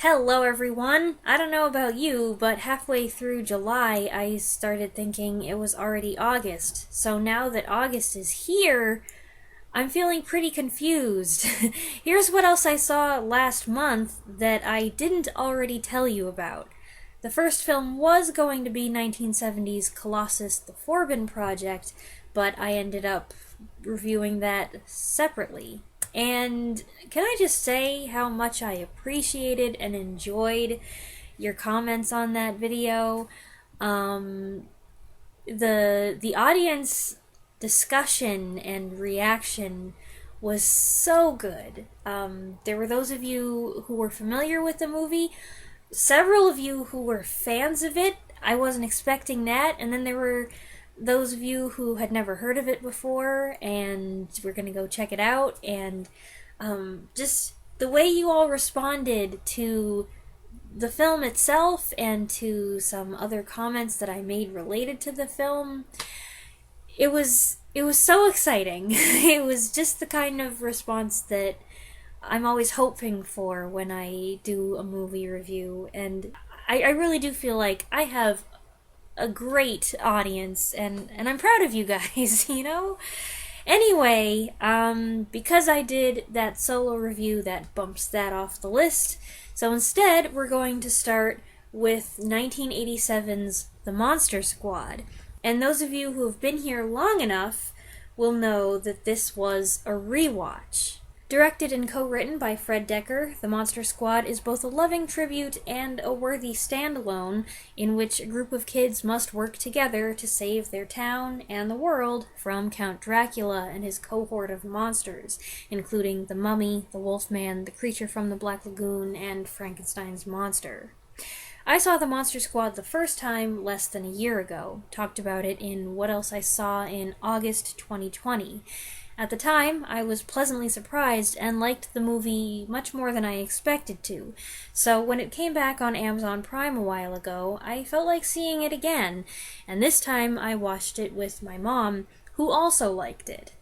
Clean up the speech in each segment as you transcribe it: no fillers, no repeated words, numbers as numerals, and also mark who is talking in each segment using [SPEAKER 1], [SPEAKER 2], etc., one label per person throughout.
[SPEAKER 1] Hello everyone! I don't know about you, but halfway through July I started thinking it was already August. So now that August is here, I'm feeling pretty confused. Here's what else I saw last month that I didn't already tell you about. The first film was going to be 1970's Colossus the Forbin Project, but I ended up reviewing that separately. And can I just say how much I appreciated and enjoyed your comments on that video? Um, the audience discussion and reaction was so good. There were those of you who were familiar with the movie, several of you who were fans of it. I wasn't expecting that, and then there were those of you who had never heard of it before and were going to go check it out, and just the way you all responded to the film itself and to some other comments that I made related to the film, it was so exciting. It was just the kind of response that I'm always hoping for when I do a movie review, and I really do feel like I have a great audience, and I'm proud of you guys, you know? Anyway, because I did that solo review, that bumps that off the list. So instead, we're going to start with 1987's The Monster Squad. And those of you who have been here long enough will know that this was a rewatch. Directed and co-written by Fred Dekker, The Monster Squad is both a loving tribute and a worthy standalone in which a group of kids must work together to save their town and the world from Count Dracula and his cohort of monsters, including the Mummy, the Wolfman, the Creature from the Black Lagoon, and Frankenstein's monster. I saw The Monster Squad the first time less than a year ago, talked about it in What Else I Saw in August 2020. At the time, I was pleasantly surprised and liked the movie much more than I expected to. So when it came back on Amazon Prime a while ago, I felt like seeing it again, and this time I watched it with my mom, who also liked it.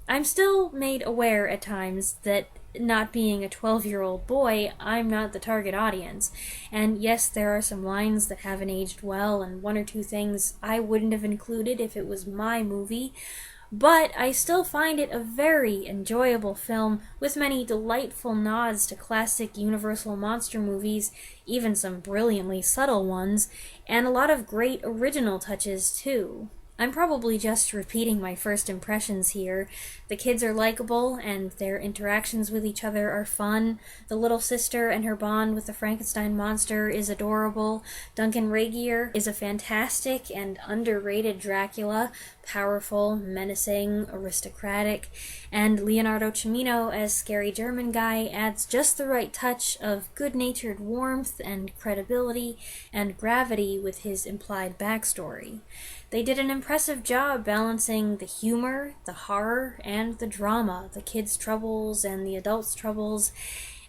[SPEAKER 1] I'm still made aware at times that not being a 12-year-old boy, I'm not the target audience. And yes, there are some lines that haven't aged well, and one or two things I wouldn't have included if it was my movie. But I still find it a very enjoyable film with many delightful nods to classic Universal monster movies, even some brilliantly subtle ones, and a lot of great original touches too. I'm probably just repeating my first impressions here. The kids are likable, and their interactions with each other are fun. The little sister and her bond with the Frankenstein monster is adorable. Duncan Regier is a fantastic and underrated Dracula, powerful, menacing, aristocratic, and Leonardo Cimino as scary German guy adds just the right touch of good-natured warmth and credibility and gravity with his implied backstory. They did an impressive job balancing the humor, the horror, and the drama, the kids' troubles and the adults' troubles,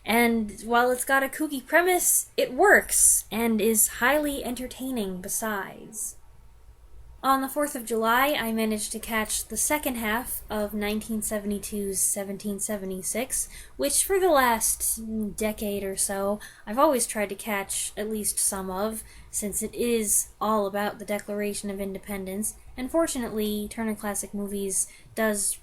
[SPEAKER 1] and while it's got a kooky premise, it works, and is highly entertaining besides. On the 4th of July, I managed to catch the second half of 1972's 1776, which for the last decade or so, I've always tried to catch at least some of, since it is all about the Declaration of Independence, and fortunately, Turner Classic Movies does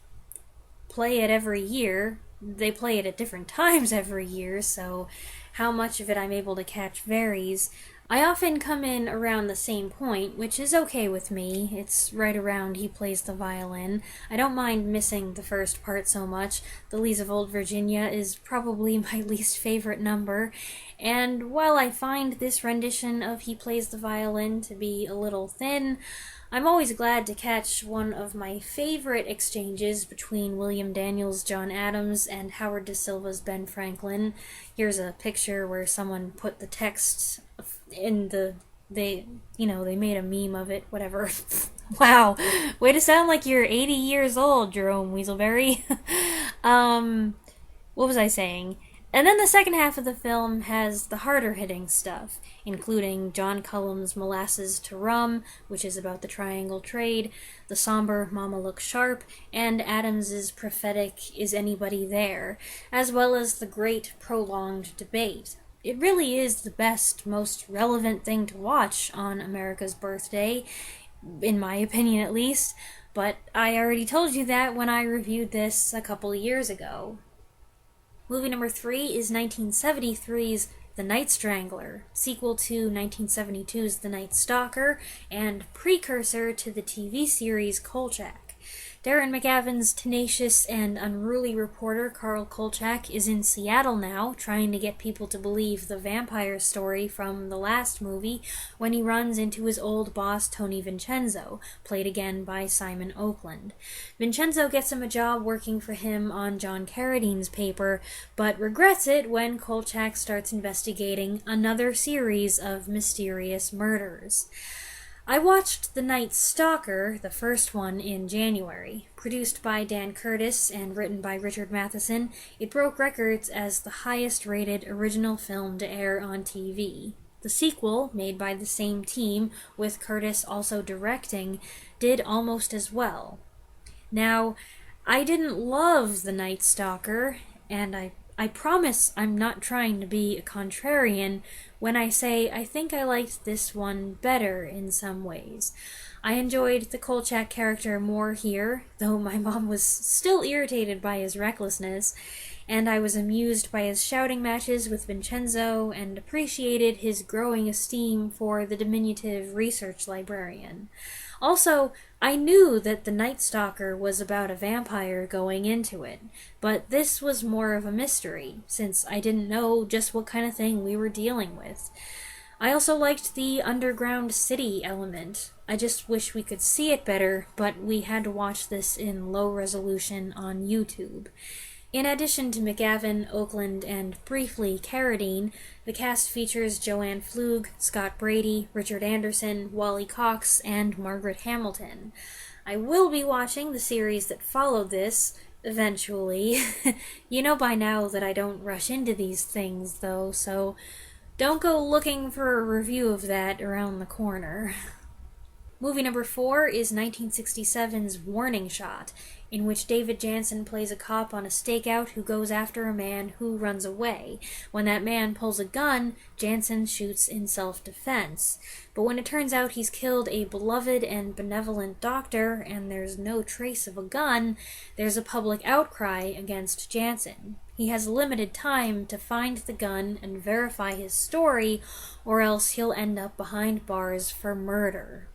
[SPEAKER 1] play it every year. They play it at different times every year, so how much of it I'm able to catch varies. I often come in around the same point, which is okay with me. It's right around he plays the violin. I don't mind missing the first part so much. The Lees of Old Virginia is probably my least favorite number, and while I find this rendition of He Plays the Violin to be a little thin, I'm always glad to catch one of my favorite exchanges between William Daniels' John Adams and Howard Da Silva's Ben Franklin. Here's a picture where someone put the text in they made a meme of it, whatever. Wow, way to sound like you're 80 years old, Jerome Weaselberry. What was I saying? And then the second half of the film has the harder-hitting stuff, including John Cullum's Molasses to Rum, which is about the triangle trade, the somber Mama Look Sharp, and Adams's prophetic Is Anybody There, as well as the great prolonged debate. it really is the best, most relevant thing to watch on America's birthday, in my opinion at least, but I already told you that when I reviewed this a couple of years ago. Movie number 3 is 1973's The Night Strangler, sequel to 1972's The Night Stalker, and precursor to the TV series Kolchak. Darren McGavin's tenacious and unruly reporter Carl Kolchak is in Seattle now, trying to get people to believe the vampire story from the last movie when he runs into his old boss Tony Vincenzo, played again by Simon Oakland. Vincenzo gets him a job working for him on John Carradine's paper, but regrets it when Kolchak starts investigating another series of mysterious murders. I watched The Night Stalker, the first one, in January. Produced by Dan Curtis and written by Richard Matheson, it broke records as the highest-rated original film to air on TV. The sequel, made by the same team, with Curtis also directing, did almost as well. Now, I didn't love The Night Stalker, and I promise I'm not trying to be a contrarian when I say I think I liked this one better in some ways. I enjoyed the Kolchak character more here, though my mom was still irritated by his recklessness, and I was amused by his shouting matches with Vincenzo and appreciated his growing esteem for the diminutive research librarian. Also, I knew that The Night Stalker was about a vampire going into it, but this was more of a mystery, since I didn't know just what kind of thing we were dealing with. I also liked the underground city element. I just wish we could see it better, but we had to watch this in low resolution on YouTube. In addition to McGavin, Oakland, and briefly Carradine, the cast features Joanne Flug, Scott Brady, Richard Anderson, Wally Cox, and Margaret Hamilton. I will be watching the series that followed this, eventually. You know by now that I don't rush into these things, though, so don't go looking for a review of that around the corner. Movie number 4 is 1967's Warning Shot, in which David Janssen plays a cop on a stakeout who goes after a man who runs away. When that man pulls a gun, Janssen shoots in self-defense. But when it turns out he's killed a beloved and benevolent doctor, and there's no trace of a gun, there's a public outcry against Janssen. He has limited time to find the gun and verify his story, or else he'll end up behind bars for murder.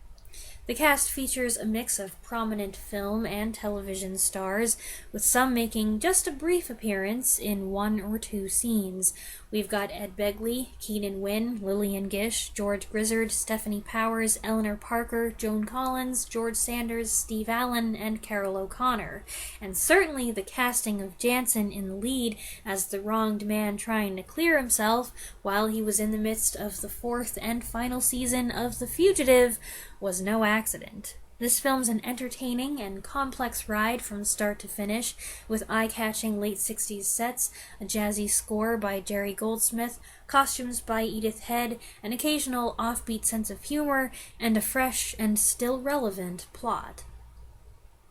[SPEAKER 1] The cast features a mix of prominent film and television stars, with some making just a brief appearance in 1 or 2 scenes. We've got Ed Begley, Keenan Wynn, Lillian Gish, George Grizzard, Stephanie Powers, Eleanor Parker, Joan Collins, George Sanders, Steve Allen, and Carol O'Connor. And certainly the casting of Janssen in the lead as the wronged man trying to clear himself while he was in the midst of the 4th and final season of The Fugitive was no accident. This film's an entertaining and complex ride from start to finish, with eye-catching late 60s sets, a jazzy score by Jerry Goldsmith, costumes by Edith Head, an occasional offbeat sense of humor, and a fresh and still relevant plot.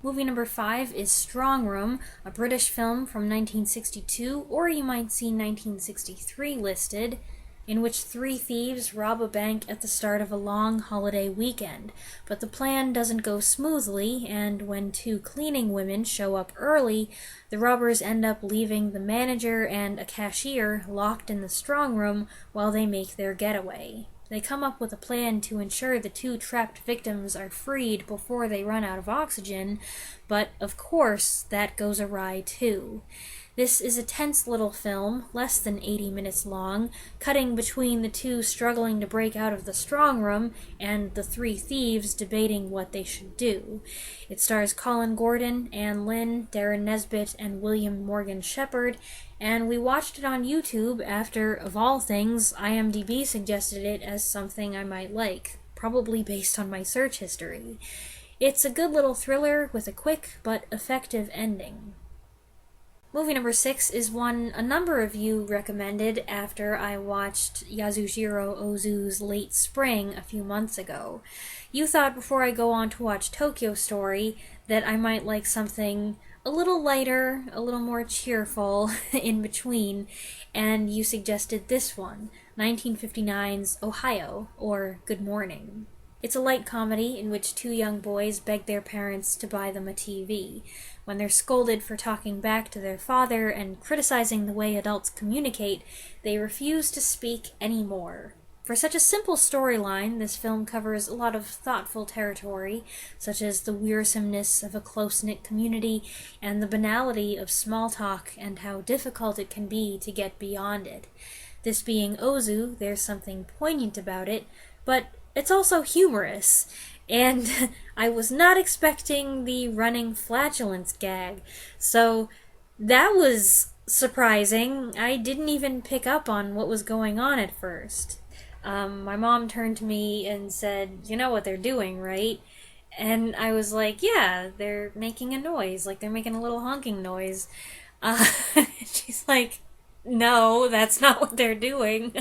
[SPEAKER 1] Movie number 5 is Strongroom, a British film from 1962, or you might see 1963 listed, in which 3 thieves rob a bank at the start of a long holiday weekend. But the plan doesn't go smoothly, and when 2 cleaning women show up early, the robbers end up leaving the manager and a cashier locked in the strongroom while they make their getaway. They come up with a plan to ensure the 2 trapped victims are freed before they run out of oxygen, but of course that goes awry too. This is a tense little film, less than 80 minutes long, cutting between the 2 struggling to break out of the strongroom and the 3 thieves debating what they should do. It stars Colin Gordon, Anne Lynn, Darren Nesbitt, and William Morgan Shepherd, and we watched it on YouTube after, of all things, IMDb suggested it as something I might like, probably based on my search history. It's a good little thriller with a quick but effective ending. Movie number 6 is one a number of you recommended after I watched Yasujiro Ozu's Late Spring a few months ago. You thought before I go on to watch Tokyo Story that I might like something a little lighter, a little more cheerful in between, and you suggested this one, 1959's Ohayo, or Good Morning. It's a light comedy in which two young boys beg their parents to buy them a TV. When they're scolded for talking back to their father and criticizing the way adults communicate, they refuse to speak anymore. For such a simple storyline, this film covers a lot of thoughtful territory, such as the wearisomeness of a close-knit community and the banality of small talk and how difficult it can be to get beyond it. This being Ozu, there's something poignant about it, but it's also humorous, and I was not expecting the running flatulence gag, so that was surprising. I didn't even pick up on what was going on at first. My mom turned to me and said, "You know what they're doing, right?" And I was like, "Yeah, they're making a noise, like they're making a little honking noise." She's like, "No, that's not what they're doing."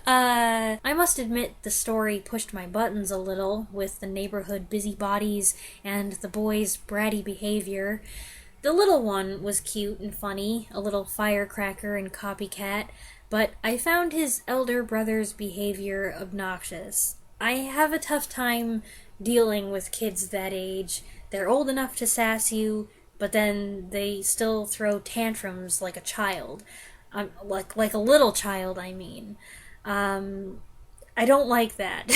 [SPEAKER 1] I must admit the story pushed my buttons a little, with the neighborhood busybodies and the boys' bratty behavior. The little one was cute and funny, a little firecracker and copycat, but I found his elder brother's behavior obnoxious. I have a tough time dealing with kids that age. They're old enough to sass you, but then they still throw tantrums like a child. Like a little child, I mean. I don't like that.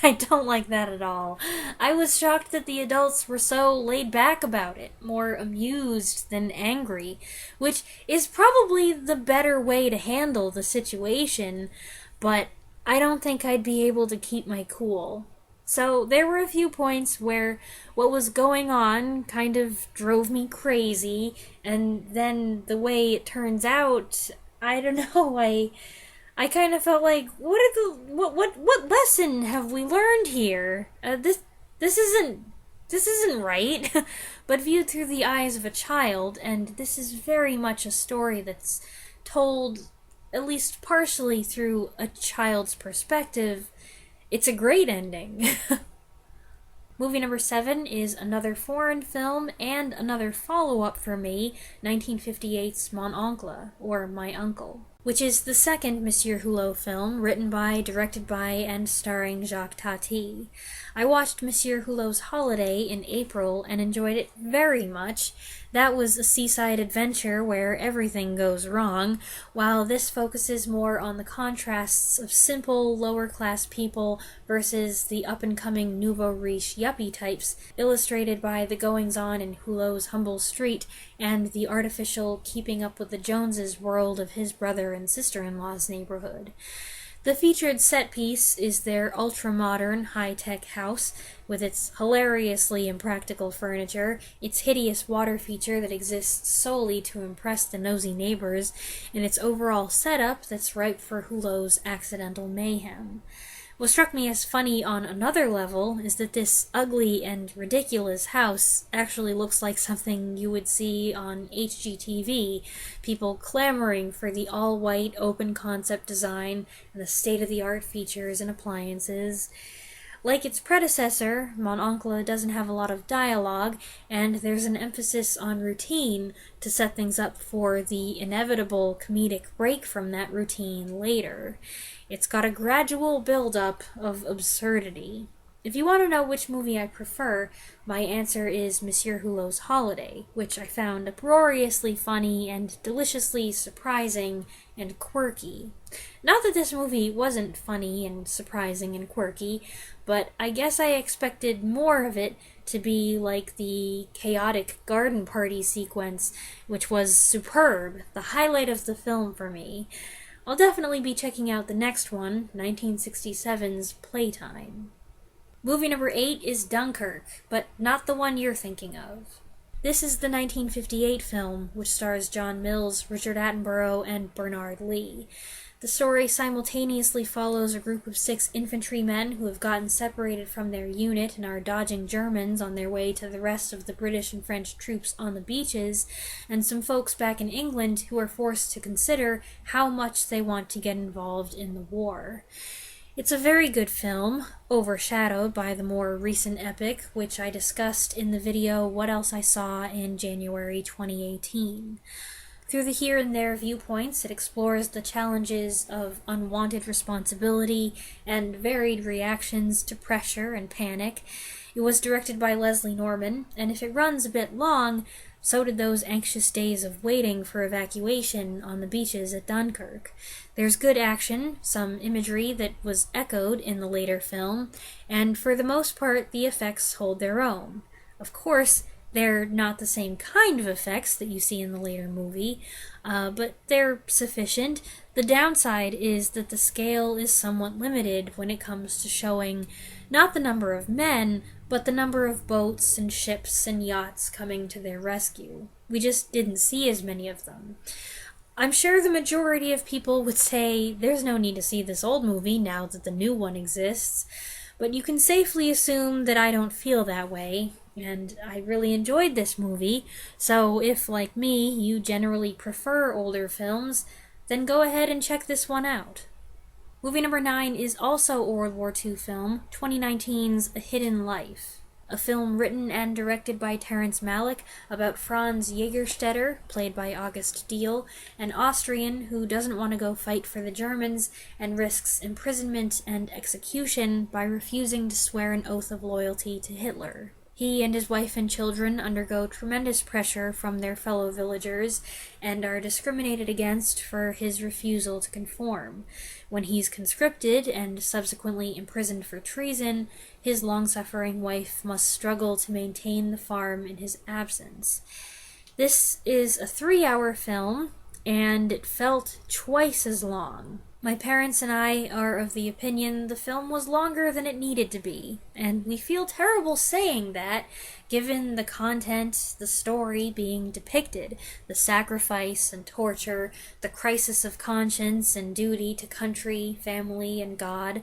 [SPEAKER 1] I don't like that at all. I was shocked that the adults were so laid back about it, more amused than angry, which is probably the better way to handle the situation, but I don't think I'd be able to keep my cool. So there were a few points where what was going on kind of drove me crazy, and then the way it turns out, I don't know, I kind of felt like, what lesson have we learned here? This isn't right. But viewed through the eyes of a child, and this is very much a story that's told at least partially through a child's perspective, it's a great ending. Movie number 7 is another foreign film and another follow-up for me, 1958's Mon Oncle, or My Uncle, which is the second Monsieur Hulot film, written by, directed by, and starring Jacques Tati. I watched Monsieur Hulot's Holiday in April and enjoyed it very much. That was a seaside adventure where everything goes wrong, while this focuses more on the contrasts of simple, lower-class people versus the up-and-coming nouveau riche yuppie types, illustrated by the goings-on in Hulot's humble street and the artificial keeping up with the Joneses world of his brother and sister-in-law's neighborhood. The featured set piece is their ultra-modern, high-tech house, with its hilariously impractical furniture, its hideous water feature that exists solely to impress the nosy neighbors, and its overall setup that's ripe for Hulot's accidental mayhem. What struck me as funny on another level is that this ugly and ridiculous house actually looks like something you would see on HGTV, people clamoring for the all-white open-concept design and the state-of-the-art features and appliances. Like its predecessor, Mon Oncle doesn't have a lot of dialogue, and there's an emphasis on routine to set things up for the inevitable comedic break from that routine later. It's got a gradual build-up of absurdity. If you want to know which movie I prefer, my answer is Monsieur Hulot's Holiday, which I found uproariously funny and deliciously surprising and quirky. Not that this movie wasn't funny and surprising and quirky, but I guess I expected more of it to be like the chaotic garden party sequence, which was superb, the highlight of the film for me. I'll definitely be checking out the next one, 1967's Playtime. Movie number 8 is Dunkirk, but not the one you're thinking of. This is the 1958 film, which stars John Mills, Richard Attenborough, and Bernard Lee. The story simultaneously follows a group of 6 infantrymen who have gotten separated from their unit and are dodging Germans on their way to the rest of the British and French troops on the beaches, and some folks back in England who are forced to consider how much they want to get involved in the war. It's a very good film, overshadowed by the more recent epic, which I discussed in the video What Else I Saw in January 2018. Through the here and there viewpoints, it explores the challenges of unwanted responsibility and varied reactions to pressure and panic. It was directed by Leslie Norman, and if it runs a bit long, so did those anxious days of waiting for evacuation on the beaches at Dunkirk. There's good action, some imagery that was echoed in the later film, and for the most part, the effects hold their own. Of course, they're not the same kind of effects that you see in the later movie, but they're sufficient. The downside is that the scale is somewhat limited when it comes to showing not the number of men, but the number of boats and ships and yachts coming to their rescue. We just didn't see as many of them. I'm sure the majority of people would say there's no need to see this old movie now that the new one exists, but you can safely assume that I don't feel that way, and I really enjoyed this movie, so if, like me, you generally prefer older films, then go ahead and check this one out. Movie number 9 is also a World War II film, 2019's A Hidden Life. A film written and directed by Terrence Malick about Franz Jägerstätter, played by August Diehl, an Austrian who doesn't want to go fight for the Germans and risks imprisonment and execution by refusing to swear an oath of loyalty to Hitler. He and his wife and children undergo tremendous pressure from their fellow villagers and are discriminated against for his refusal to conform. When he's conscripted and subsequently imprisoned for treason, his long-suffering wife must struggle to maintain the farm in his absence. This is a 3-hour film, and it felt twice as long. My parents and I are of the opinion the film was longer than it needed to be, and we feel terrible saying that, given the content, the story being depicted, the sacrifice and torture, the crisis of conscience and duty to country, family, and God.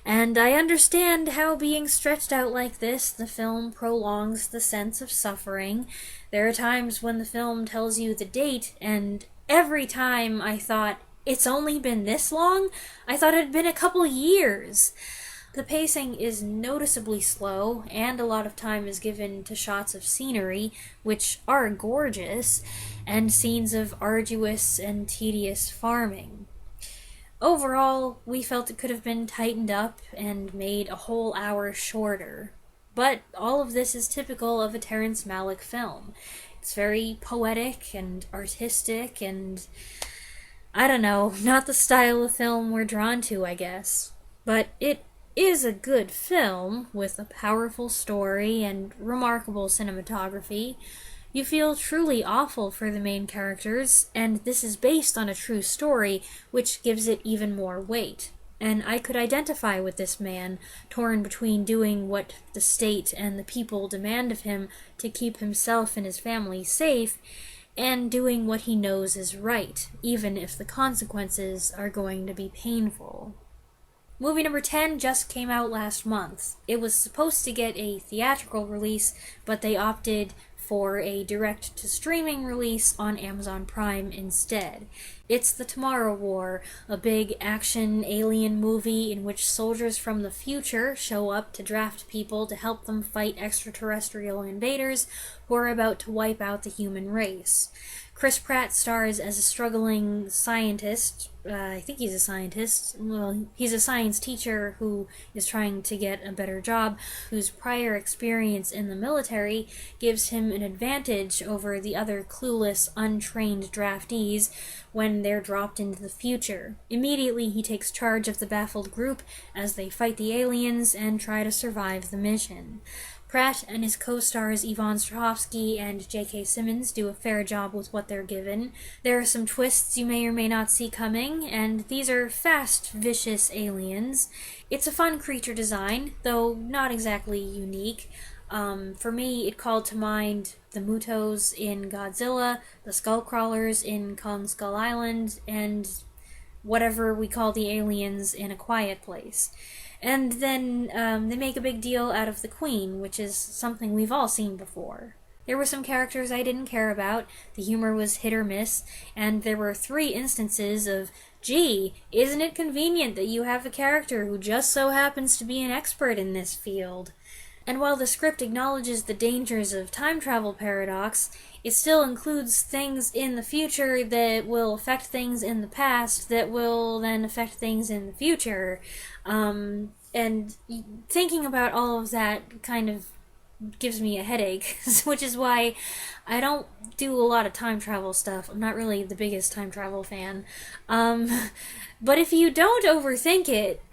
[SPEAKER 1] And I understand how being stretched out like this, the film prolongs the sense of suffering. There are times when the film tells you the date, and every time I thought, it's only been this long? I thought it had been a couple years. The pacing is noticeably slow, and a lot of time is given to shots of scenery, which are gorgeous, and scenes of arduous and tedious farming. Overall, we felt it could have been tightened up and made a whole hour shorter. But all of this is typical of a Terrence Malick film. It's very poetic and artistic and, I don't know, not the style of film we're drawn to, I guess. But it is a good film, with a powerful story and remarkable cinematography. You feel truly awful for the main characters, and this is based on a true story, which gives it even more weight. And I could identify with this man, torn between doing what the state and the people demand of him to keep himself and his family safe, and doing what he knows is right, even if the consequences are going to be painful. Movie number 10 just came out last month. It was supposed to get a theatrical release, but they opted for a direct-to-streaming release on Amazon Prime instead. It's The Tomorrow War, a big action alien movie in which soldiers from the future show up to draft people to help them fight extraterrestrial invaders who are about to wipe out the human race. Chris Pratt stars as a struggling scientist. I think he's a scientist. Well, he's a science teacher who is trying to get a better job, whose prior experience in the military gives him an advantage over the other clueless, untrained draftees when they're dropped into the future. Immediately, he takes charge of the baffled group as they fight the aliens and try to survive the mission. Pratt and his co-stars Yvonne Strahovski and J.K. Simmons do a fair job with what they're given. There are some twists you may or may not see coming, and these are fast, vicious aliens. It's a fun creature design, though not exactly unique. For me, it called to mind the Mutos in Godzilla, the Skullcrawlers in Kong Skull Island, and whatever we call the aliens in A Quiet Place. And then they make a big deal out of the Queen, which is something we've all seen before. There were some characters I didn't care about, the humor was hit or miss, and there were 3 instances of Gee, isn't it convenient that you have a character who just so happens to be an expert in this field? And while the script acknowledges the dangers of time travel paradox, it still includes things in the future that will affect things in the past that will then affect things in the future. And thinking about all of that kind of gives me a headache, which is why I don't do a lot of time travel stuff. I'm not really the biggest time travel fan. But if you don't overthink it,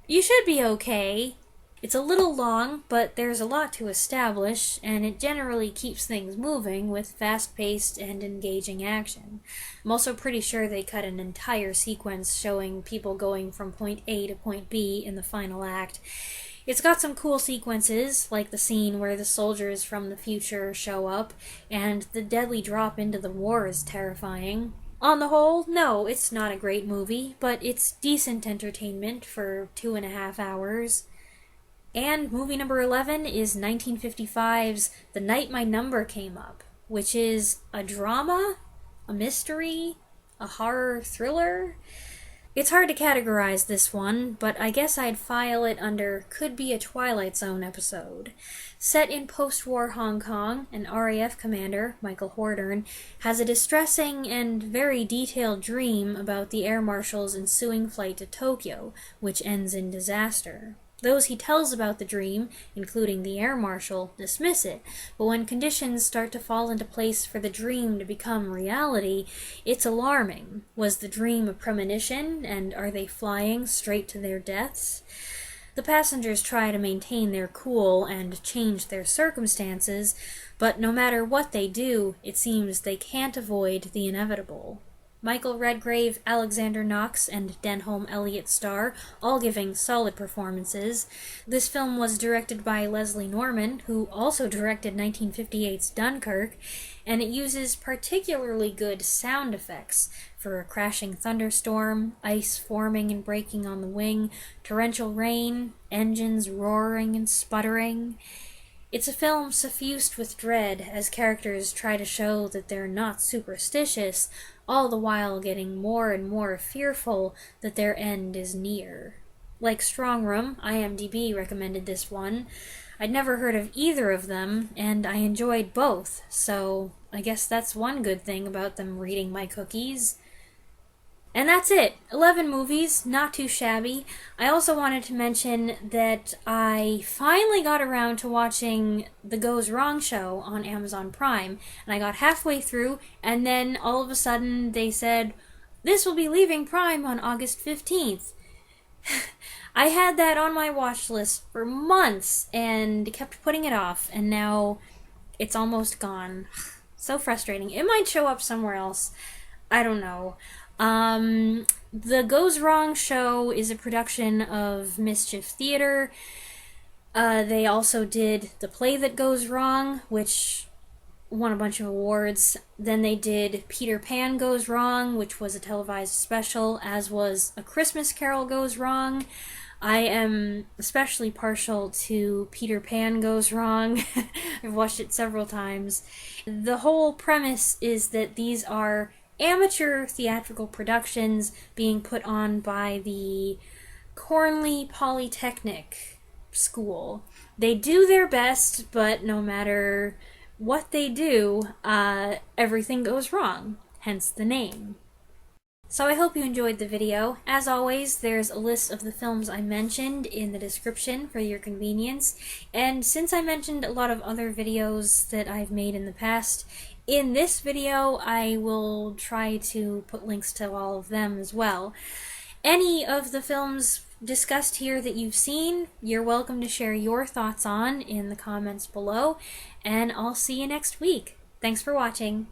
[SPEAKER 1] you should be okay. It's a little long, but there's a lot to establish, and it generally keeps things moving with fast-paced and engaging action. I'm also pretty sure they cut an entire sequence showing people going from point A to point B in the final act. It's got some cool sequences, like the scene where the soldiers from the future show up, and the deadly drop into the war is terrifying. On the whole, no, it's not a great movie, but it's decent entertainment for 2.5 hours. And movie number 11 is 1955's The Night My Number Came Up, which is a drama, a mystery, a horror thriller. It's hard to categorize this one, but I guess I'd file it under could be a Twilight Zone episode. Set in post-war Hong Kong, an RAF commander, Michael Hordern, has a distressing and very detailed dream about the air marshal's ensuing flight to Tokyo, which ends in disaster. Those he tells about the dream, including the air marshal, dismiss it, but when conditions start to fall into place for the dream to become reality, it's alarming. Was the dream a premonition, and are they flying straight to their deaths? The passengers try to maintain their cool and change their circumstances, but no matter what they do, it seems they can't avoid the inevitable. Michael Redgrave, Alexander Knox, and Denholm Elliott star, all giving solid performances. This film was directed by Leslie Norman, who also directed 1958's Dunkirk, and it uses particularly good sound effects for a crashing thunderstorm, ice forming and breaking on the wing, torrential rain, engines roaring and sputtering. It's a film suffused with dread as characters try to show that they're not superstitious, all the while getting more and more fearful that their end is near. Like Strongroom, IMDb recommended this one. I'd never heard of either of them, and I enjoyed both, so I guess that's one good thing about them reading my cookies. And that's it. 11 movies, not too shabby. I also wanted to mention that I finally got around to watching The Goes Wrong show on Amazon Prime, and I got halfway through, and then all of a sudden they said, this will be leaving Prime on August 15th. I had that on my watch list for months, and kept putting it off, and now it's almost gone. So frustrating. It might show up somewhere else. I don't know. The Goes Wrong show is a production of Mischief Theater. They also did The Play That Goes Wrong, which won a bunch of awards. Then they did Peter Pan Goes Wrong, which was a televised special, as was A Christmas Carol Goes Wrong. I am especially partial to Peter Pan Goes Wrong. I've watched it several times. The whole premise is that these are amateur theatrical productions being put on by the Cornley Polytechnic School. They do their best, but no matter what they do, everything goes wrong, hence the name. So I hope you enjoyed the video. As always, there's a list of the films I mentioned in the description for your convenience, and since I mentioned a lot of other videos that I've made in the past, in this video, I will try to put links to all of them as well. Any of the films discussed here that you've seen, you're welcome to share your thoughts on in the comments below, and I'll see you next week. Thanks for watching.